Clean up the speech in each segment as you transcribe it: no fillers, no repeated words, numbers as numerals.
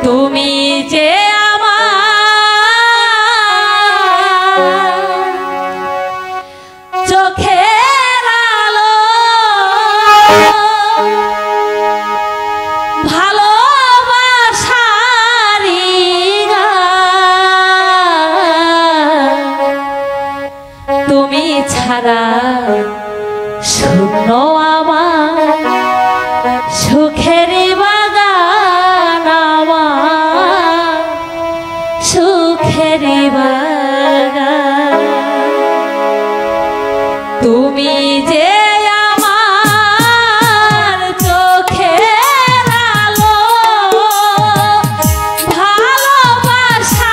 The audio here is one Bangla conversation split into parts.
তুমি যে আমার চোখের আলো ভালোবাসারি তুমি ছাড়া শূন্য আমার সুখের বাগান আমার সুখের বাগান তুমি যে আমার চোখের আলো ভালোবাসারি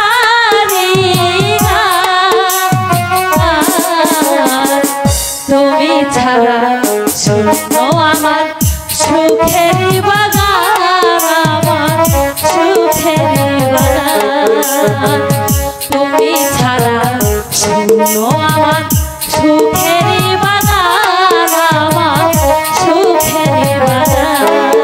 তুমি ছাড়া শূন্য আমার সুখের বাগান আমার সুখের বাগান তুমি ছাড়া শূন্য আমার সুখের বাগান আমার সুখের বাগান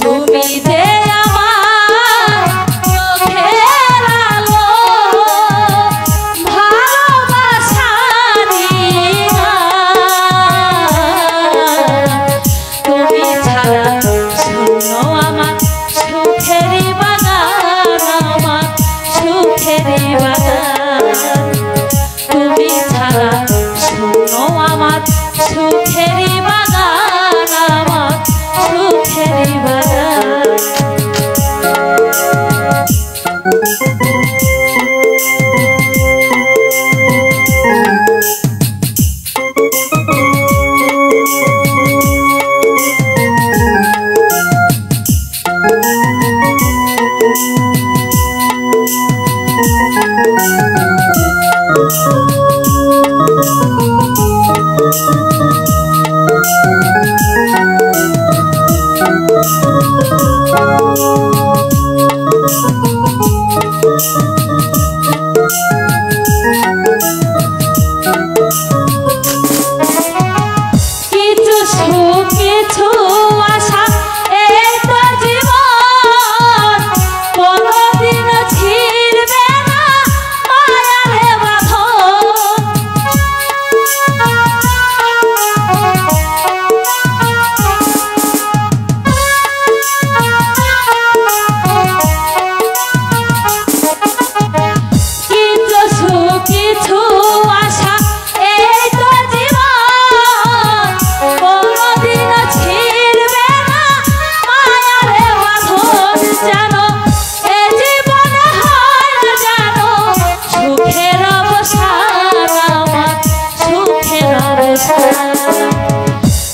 তুমি যে আমার চোখের আলো ভালোবাসারি তুমি ছাড়া শূন্য আমার সুখের বাগান আমার সুখের বাগান তুমি ছাড়া শূন্য আমার সুখের বাগান আমার সুখের বাগান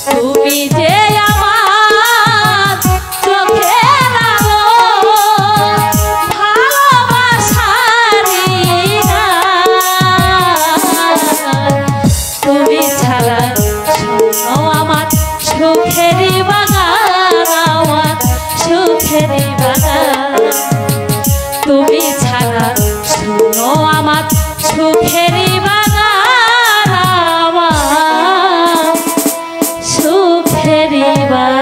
তুমি যে আমার চোখের আলো ভালোবাসারি তুমি ছাড়া শূন্য আমার সুখের বাগান আমার সুখের বাগান তুমি ছাড়া শূন্য আমার সুখের বাগান আমার সুখ সুখেরি বাগান।